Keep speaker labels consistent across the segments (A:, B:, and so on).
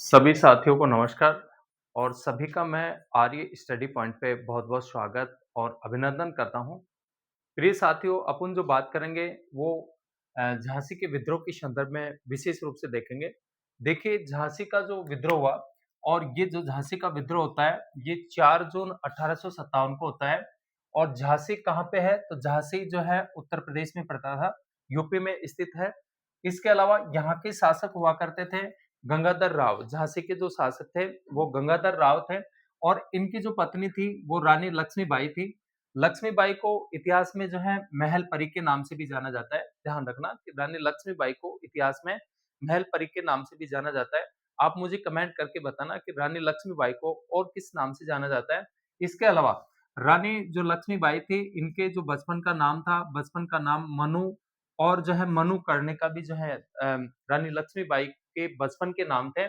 A: सभी साथियों को नमस्कार और सभी का मैं आर्य स्टडी पॉइंट पे बहुत-बहुत स्वागत और अभिनंदन करता हूँ। प्रिय साथियों, अपन जो बात करेंगे वो झांसी के विद्रोह के संदर्भ में विशेष रूप से देखेंगे। देखिए, झांसी का जो विद्रोह हुआ और ये जो झांसी का विद्रोह होता है, ये 4 जून 1857 को होता है और झांसी कहाँ पे है? तो झांसी जो है उत्तर प्रदेश में पड़ता था, यूपी में स्थित है। इसके अलावा यहाँ के शासक हुआ करते थे गंगाधर राव। झांसी के जो शासक थे, वो गंगाधर राव थे और इनकी जो पत्नी थी, वो रानी लक्ष्मीबाई थी। लक्ष्मीबाई को इतिहास में जो है महल परी के नाम से भी जाना जाता है। ध्यान रखना कि रानी लक्ष्मीबाई को इतिहास में महल परी के नाम से भी जाना जाता है। आप मुझे कमेंट करके बताना कि रानी लक्ष्मीबाई को और किस नाम से जाना जाता है। इसके अलावा रानी जो लक्ष्मीबाई थी, इनके जो बचपन का नाम था, बचपन का नाम मनु और जो है मनुकर्णिका भी जो है रानी लक्ष्मीबाई के बचपन के नाम थे।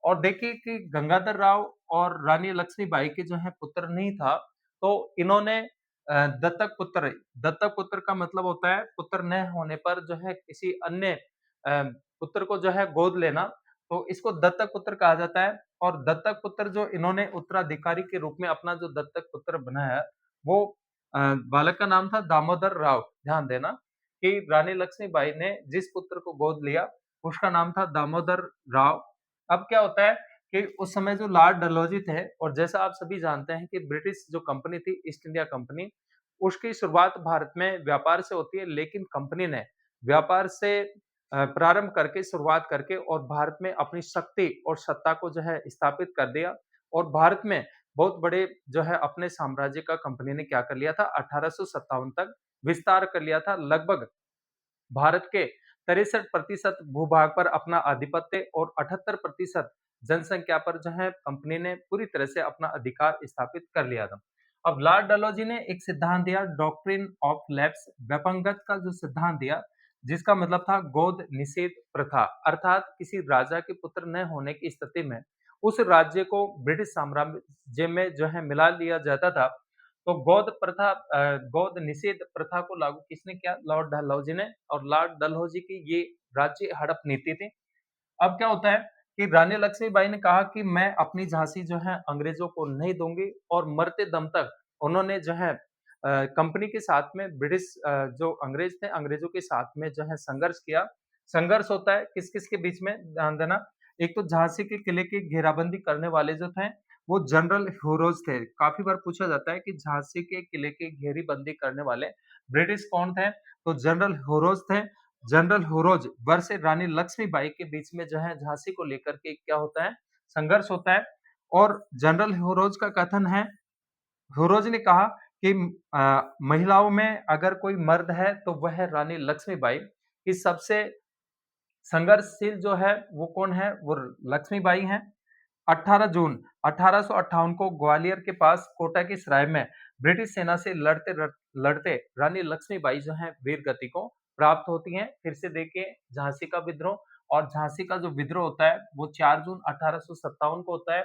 A: और देखिए कि गंगाधर राव और रानी लक्ष्मीबाई के जो है पुत्र नहीं था, तो इन्होंने दत्तक पुत्र का मतलब होता है पुत्र न होने पर जो है किसी अन्य पुत्र को जो है गोद लेना, तो इसको दत्तक पुत्र कहा जाता है। और दत्तक पुत्र जो इन्होंने उत्तराधिकारी के रूप में अपना जो दत्तक पुत्र बनाया, वो बालक का नाम था दामोदर राव। ध्यान देना कि रानी लक्ष्मीबाई ने जिस पुत्र को गोद लिया, उसका नाम था दामोदर राव। अब क्या होता है कि उस समय जो लॉर्ड डलहौजी थे और जैसा आप सभी जानते हैं कि ब्रिटिश जो कंपनी थी ईस्ट इंडिया कंपनी, उसकी शुरुआत भारत में व्यापार से होती है, लेकिन कंपनी ने व्यापार से प्रारंभ करके शुरुआत करके और भारत में अपनी शक्ति और सत्ता को जो है स्थापित कर दिया और भारत में बहुत बड़े जो है अपने साम्राज्य का कंपनी ने क्या कर लिया था 1857 तक विस्तार कर लिया था। लगभग भारत के 63% भूभाग पर अपना आधिपत्य और 78% जनसंख्या पर जो है कंपनी ने पूरी तरह से अपना अधिकार स्थापित कर लिया था। अब लॉर्ड डलहौजी ने एक सिद्धांत दिया डॉक्ट्रिन ऑफ लैप्स व्यपंगत का जो सिद्धांत दिया, जिसका मतलब था गोद निषेध प्रथा, अर्थात किसी राजा के पुत्र न होने की स्थिति में उस राज्य को ब्रिटिश साम्राज्य में जो है मिला लिया जाता था। तो गोद निषेध प्रथा को लागू किसने किया? लॉर्ड डलहौजी ने। और लॉर्ड डलहौजी की ये राज्य हड़प नीति थी। अब क्या होता है कि रानी लक्ष्मीबाई ने कहा कि मैं अपनी झांसी जो है अंग्रेजों को नहीं दूंगी और मरते दम तक उन्होंने जो है कंपनी के साथ में ब्रिटिश जो अंग्रेज थे अंग्रेजों के साथ में जो है संघर्ष किया। संघर्ष होता है किस किस के बीच में, ध्यान देना। एक तो झांसी के किले की घेराबंदी करने वाले जो थे वो जनरल ह्यूरोज थे। काफी बार पूछा जाता है कि झांसी के किले की घेरीबंदी करने वाले ब्रिटिश कौन थे? तो जनरल ह्यूरोज थे। जनरल हुरोज वर्ष रानी लक्ष्मीबाई के बीच में जो है झांसी को लेकर के क्या होता है संघर्ष होता है। और जनरल हुरोज का कथन है, हुरोज ने कहा कि महिलाओं में अगर कोई मर्द है तो वह रानी लक्ष्मीबाई की सबसे संघर्षशील जो है वो कौन है? वो लक्ष्मीबाई हैं। 18 जून 1858 को ग्वालियर के पास कोटा की सराय में ब्रिटिश सेना से लड़ते रानी लक्ष्मीबाई जो है वीर गति को प्राप्त होती हैं। फिर से देखिए झांसी का विद्रोह, और झांसी का जो विद्रोह होता है वो 4 जून 1857 को होता है।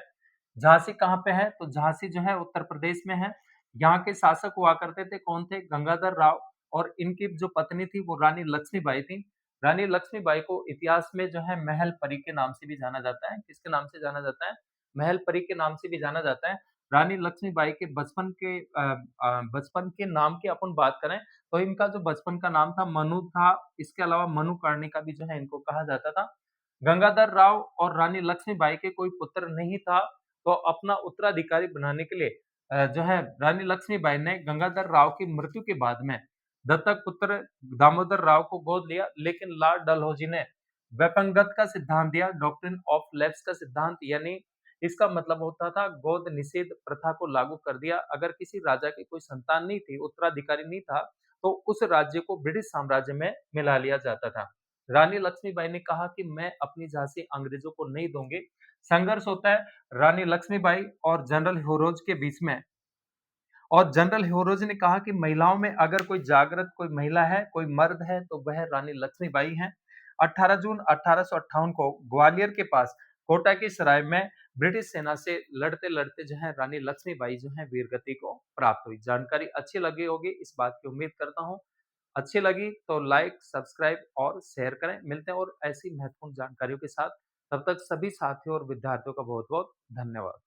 A: झांसी कहाँ पे है? तो झांसी जो है उत्तर प्रदेश में है। यहाँ के शासक हुआ करते थे कौन थे? गंगाधर राव। और इनकी जो पत्नी थी वो रानी लक्ष्मीबाई थी। रानी लक्ष्मीबाई को इतिहास में जो है महल परी के नाम से भी जाना जाता है। किसके नाम से जाना जाता है? महल परी के नाम से भी जाना जाता है। रानी लक्ष्मीबाई के बचपन के नाम की अपन बात करें तो इनका जो बचपन का नाम था मनु था। इसके अलावा मनुकर्णिका भी जो है इनको कहा जाता था। गंगाधर राव और रानी लक्ष्मीबाई के कोई पुत्र नहीं था, तो अपना उत्तराधिकारी बनाने के लिए जो है रानी लक्ष्मीबाई ने गंगाधर राव की मृत्यु के बाद में दत्तक पुत्र दामोदर राव को गोद लिया। लेकिन लॉर्ड डलहौजी ने व्यपंगत का सिद्धांत दिया, डॉक्ट्रिन ऑफ लैप्स का सिद्धांत, यानी इसका मतलब होता था गोद निषेध प्रथा को लागू कर दिया। अगर किसी राजा की कोई संतान नहीं थी, उत्तराधिकारी नहीं था, तो उस राज्य को ब्रिटिश साम्राज्य में मिला लिया जाता था। रानी लक्ष्मीबाई ने कहा कि मैं अपनी झांसी अंग्रेजों को नहीं दूंगी। संघर्ष होता है रानी लक्ष्मीबाई और जनरल ह्यूरोज के बीच में। और जनरल ह्यूरोज ने कहा कि महिलाओं में अगर कोई जागृत कोई महिला है, कोई मर्द है, तो वह रानी लक्ष्मीबाई हैं। 18 जून 1858 को ग्वालियर के पास कोटा की सराय में ब्रिटिश सेना से लड़ते-लड़ते जो है रानी लक्ष्मीबाई जो है वीरगति को प्राप्त हुई। जानकारी अच्छी लगी होगी, इस बात की उम्मीद करता हूँ। अच्छी लगी तो लाइक, सब्सक्राइब और शेयर करें। मिलते हैं और ऐसी महत्वपूर्ण जानकारियों के साथ। तब तक सभी साथियों और विद्यार्थियों का बहुत-बहुत धन्यवाद।